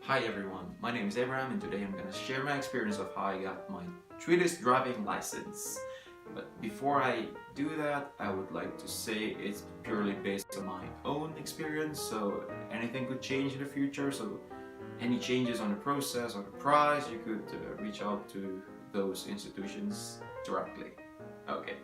Hi everyone, my name is Abraham and today I'm going to share my experience of how I got my Swedish driving license. But before I do that, I would like to say it's purely based on my own experience, so anything could change in the future, so any changes on the process or the price, you could reach out to those institutions directly. Okay,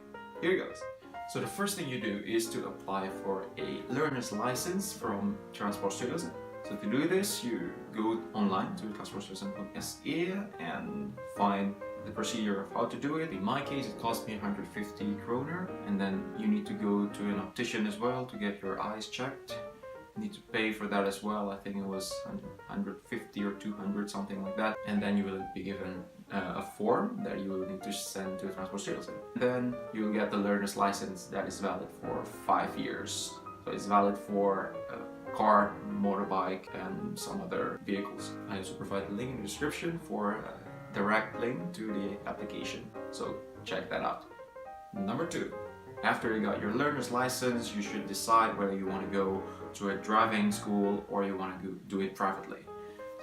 here goes. So the first thing you do is to apply for a learner's license from Transportstyrelsen. So to do this, you go online to transportstyrelsen.se and find the procedure of how to do it. In my case, it cost me 150 kroner, and then you need to go to an optician as well to get your eyes checked. You need to pay for that as well. I think it was 150 or 200, something like that. And then you will be given a form that you will need to send to Transportstyrelsen. Then you will get the learner's license that is valid for 5 years. So it's valid for car, motorbike and some other vehicles. I also provide a link in the description for a direct link to the application, so check that out. Number 2, after you got your learner's license, you should decide whether you want to go to a driving school or you want to do it privately.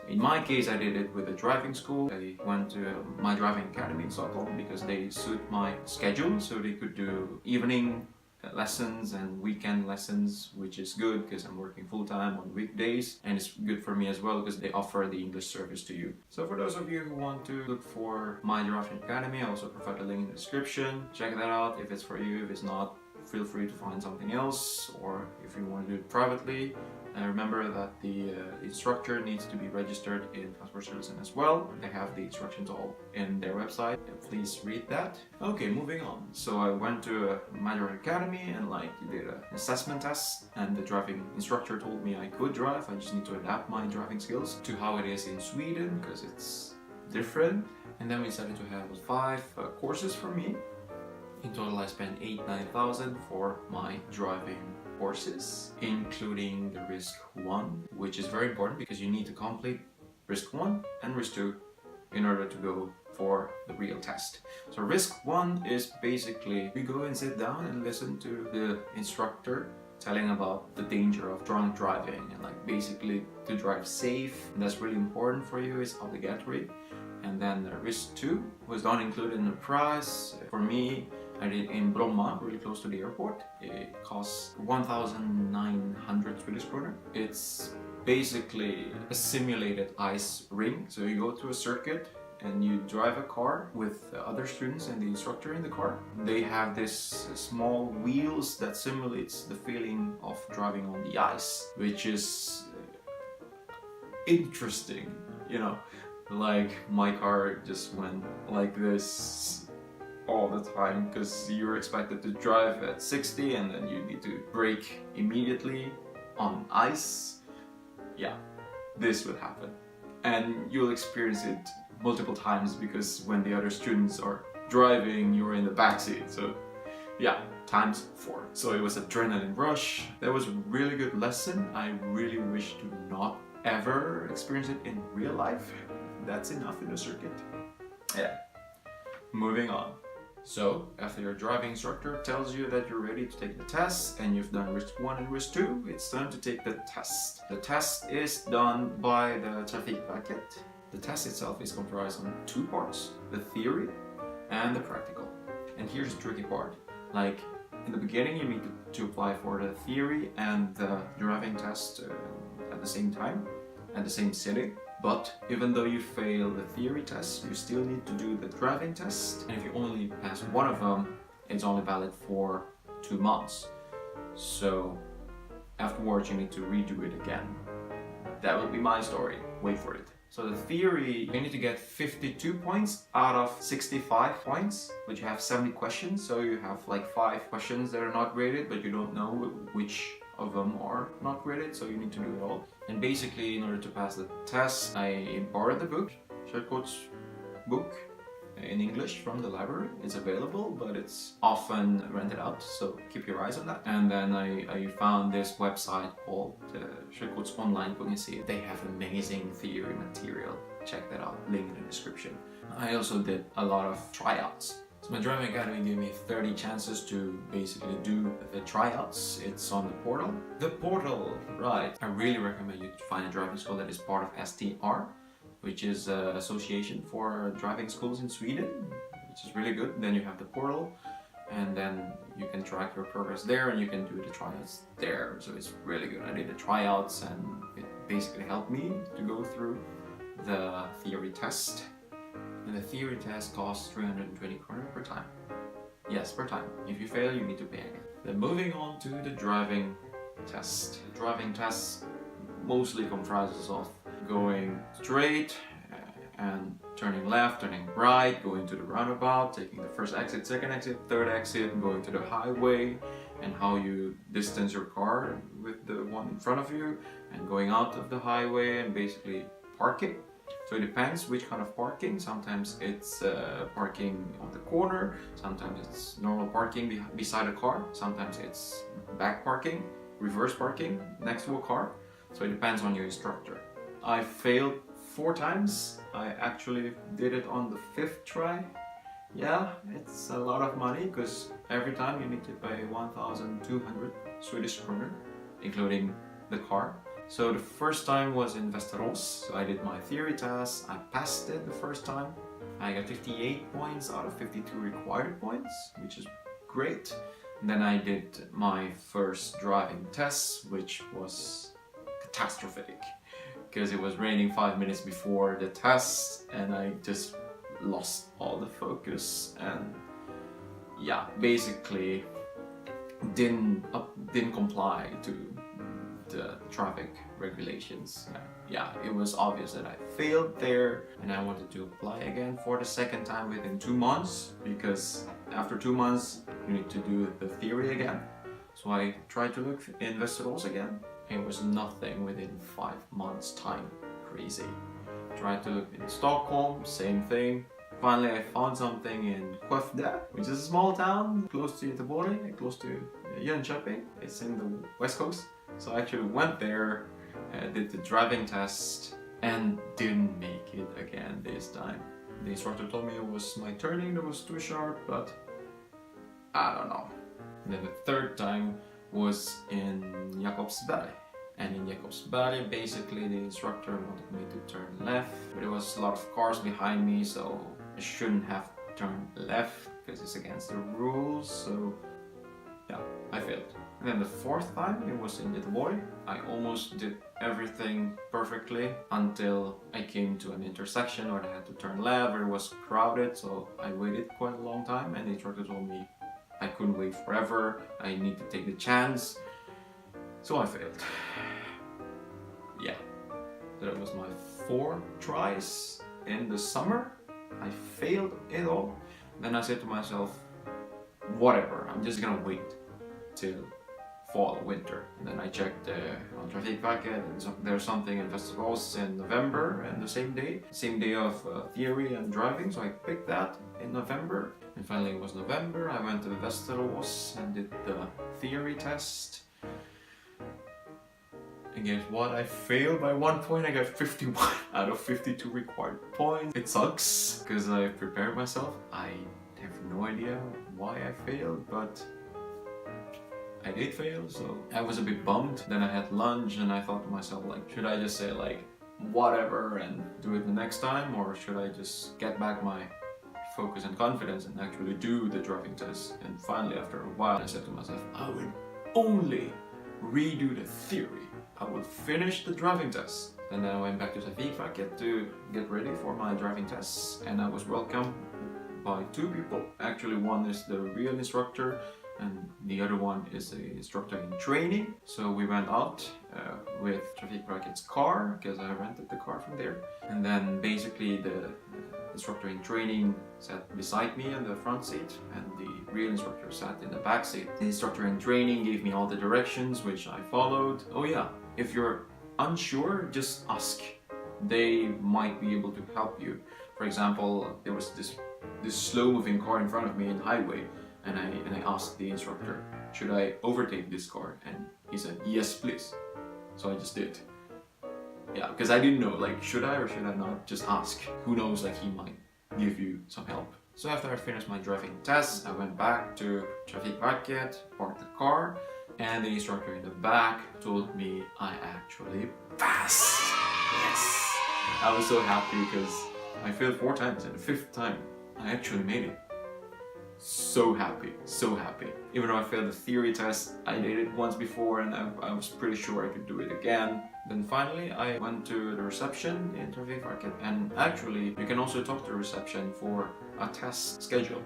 In my case, I did it with a driving school. I went to my driving academy in Stockholm because they suit my schedule, so they could do evening lessons and weekend lessons, which is good because I'm working full-time on weekdays, and it's good for me as well because they offer the English service to you. So for those of you who want to look for my driving academy, I also provide a link in the description. Check that out if it's for you. If it's not, feel free to find something else, or if you want to do it privately. And remember that the instructor needs to be registered in Transportstyrelsen as well. They have the instructions all in their website. Please read that. Okay, moving on. So I went to my driving academy and did an assessment test, and the driving instructor told me I could drive. I just need to adapt my driving skills to how it is in Sweden because it's different. And then we decided to have 5 courses for me. In total, I spent 8,000-9,000 for my driving courses, including the Risk 1, which is very important because you need to complete Risk 1 and Risk 2 in order to go for the real test. So Risk 1 is basically you go and sit down and listen to the instructor telling about the danger of drunk driving and basically to drive safe. And that's really important for you, is obligatory. And then Risk 2 was not included in the price. For me, I did in Bromma, really close to the airport. It costs 1,900 Swedish kronor. It's basically a simulated ice ring. So you go to a circuit and you drive a car with other students and the instructor in the car. They have this small wheels that simulates the feeling of driving on the ice, which is interesting, you know. Like my car just went like this all the time because you're expected to drive at 60 and then you need to brake immediately on ice. Yeah, this will happen. And you'll experience it multiple times because when the other students are driving, you're in the backseat. So yeah, times 4. So it was adrenaline rush. That was a really good lesson. I really wish to not ever experience it in real life. That's enough in the circuit. Yeah. Moving on. So, after your driving instructor tells you that you're ready to take the test and you've done Risk 1 and Risk 2, it's time to take the test. The test is done by the Trafikverket. The test itself is comprised on 2 parts, the theory and the practical. And here's the tricky part. In the beginning, you need to apply for the theory and the driving test at the same time, at the same city. But even though you fail the theory test, you still need to do the driving test. And if you only pass one of them, it's only valid for 2 months. So afterwards, you need to redo it again. That will be my story. Wait for it. So the theory, you need to get 52 points out of 65 points, but you have 70 questions. So you have 5 questions that are not graded, but you don't know which of them are not graded, so you need to do it all. And basically, in order to pass the test, I borrowed the book, Körkorts book, in English from the library. It's available, but it's often rented out, so keep your eyes on that. And then I found this website called körkortsonline.se. They have amazing theory material. Check that out, link in the description. I also did a lot of tryouts. So my driving academy gave me 30 chances to basically do the tryouts. It's on the portal. The portal, right. I really recommend you to find a driving school that is part of STR, which is an association for driving schools in Sweden, which is really good. Then you have the portal, and then you can track your progress there, and you can do the tryouts there. So it's really good. I did the tryouts, and it basically helped me to go through the theory test. And the theory test costs 320 kronor per time. Yes, per time. If you fail, you need to pay again. Then moving on to the driving test. The driving test mostly comprises of going straight and turning left, turning right, going to the roundabout, taking the first exit, second exit, third exit, going to the highway, and how you distance your car with the one in front of you, and going out of the highway and basically parking. So it depends which kind of parking. Sometimes it's parking on the corner, sometimes it's normal parking beside a car, sometimes it's back parking, reverse parking next to a car. So it depends on your instructor. I failed 4 times. I actually did it on the 5th try. Yeah, it's a lot of money because every time you need to pay 1,200 Swedish kronor, including the car. So the first time was in Västerås, so I did my theory test, I passed it the first time. I got 58 points out of 52 required points, which is great. And then I did my first driving test, which was catastrophic, because it was raining 5 minutes before the test, and I just lost all the focus, and yeah, basically didn't comply to the traffic regulations. Yeah, it was obvious that I failed there, and I wanted to apply again for the second time within 2 months, because after 2 months you need to do the theory again. So I tried to look in Västerås again. It was nothing within 5 months time. Crazy. Tried to look in Stockholm, same thing. Finally I found something in Skövde, which is a small town close to Göteborg, close to Jönköping. It's in the west coast. So I actually went there, did the driving test, and didn't make it again this time. The instructor told me it was my turning that was too sharp, but I don't know. And then the third time was in Jakobsberg. And in Jakobsberg, basically the instructor wanted me to turn left, but there was a lot of cars behind me, so I shouldn't have turned left because it's against the rules. So yeah, I failed. And then the 4th time, it was in Göteborg. I almost did everything perfectly until I came to an intersection where I had to turn left, where it was crowded, so I waited quite a long time, and the instructor told me I couldn't wait forever, I need to take the chance. So I failed. Yeah, that was my 4 tries in the summer. I failed it all. Then I said to myself, whatever, I'm just gonna wait till fall, winter. And then I checked on Trafikverket, and there's something in Västerås in November, and the same day of theory and driving, so I picked that in November. And finally it was November, I went to Västerås and did the theory test. And guess what? I failed by 1 point. I got 51 out of 52 required points. It sucks because I prepared myself. I have no idea why I failed, but I did fail, so I was a bit bummed. Then I had lunch and I thought to myself, like, should I just say like whatever and do it the next time, or should I just get back my focus and confidence and actually do the driving test? And finally, after a while, I said to myself, I will only redo the theory. I will finish the driving test. And then I went back to Trafikverket to get ready for my driving tests, and I was welcomed by 2 people. Actually, one is the real instructor and the other one is the instructor in training. So we went out with Trafikverket's car, because I rented the car from there. And then basically the instructor in training sat beside me in the front seat, and the real instructor sat in the back seat. The instructor in training gave me all the directions, which I followed. Oh yeah, if you're unsure, just ask. They might be able to help you. For example, there was this slow-moving car in front of me in the highway, and I asked the instructor, should I overtake this car? And he said, yes, please. So I just did. Yeah, because I didn't know, like, should I or should I not? Just ask. Who knows, like, he might give you some help. So after I finished my driving test, I went back to Trafikverket, parked the car, and the instructor in the back told me I actually passed. Yes! I was so happy because I failed 4 times and the 5th time I actually made it. So happy, so happy. Even though I failed the theory test, I did it once before and I was pretty sure I could do it again. Then finally I went to the reception in Trafikverket, and actually you can also talk to the reception for a test schedule.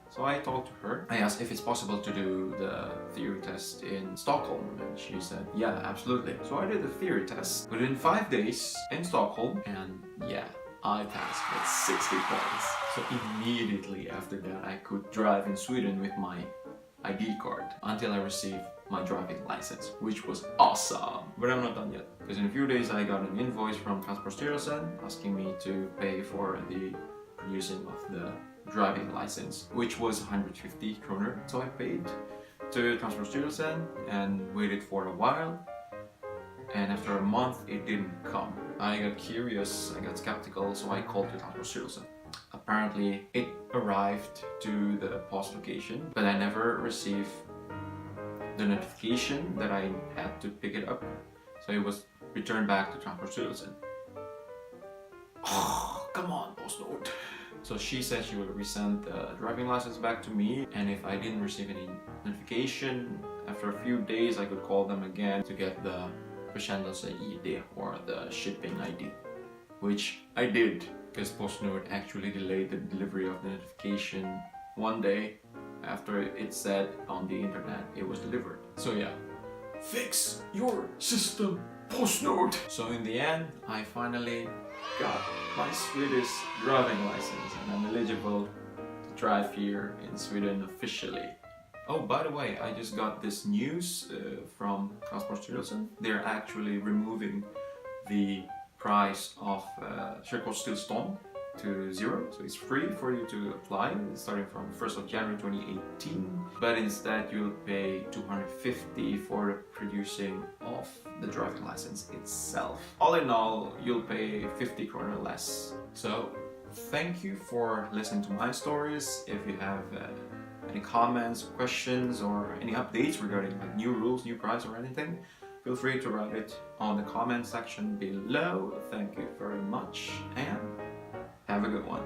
So I talked to her. I asked if it's possible to do the theory test in Stockholm, and she said, yeah, absolutely. So I did the theory test within 5 days in Stockholm, and yeah, I passed with 60 points. So immediately after that I could drive in Sweden with my ID card until I received my driving license, which was awesome. But I'm not done yet, because in a few days I got an invoice from Transportstyrelsen asking me to pay for the producing of the driving license, which was 150 kronor. So I paid to Transportstyrelsen and waited for a while, and after a month it didn't come. I got curious, I got skeptical, so I called to Transportstyrelsen. Apparently it arrived to the post location, but I never received the notification that I had to pick it up, so it was returned back to Transportstyrelsen. Oh, come on, PostNord. So she said she would resend the driving license back to me, and if I didn't receive any notification, after a few days I could call them again to get the Försändelse-ID or the shipping ID, which I did, because PostNord actually delayed the delivery of the notification 1 day after it said on the internet it was delivered. So yeah, fix your system, PostNord! So in the end, I finally got my Swedish driving license and I'm eligible to drive here in Sweden officially. Oh, by the way, I just got this news from Transportstyrelsen. They're actually removing the price of körkortstillstånd to 0, so it's free for you to apply starting from 1st of January 2018, but instead you'll pay 250 for the producing of the driving license itself. All in all, you'll pay 50 kronor less. So thank you for listening to my stories. If you have any comments, questions, or any updates regarding like new rules, new price, or anything, feel free to write it on the comment section below. Thank you very much and have a good one.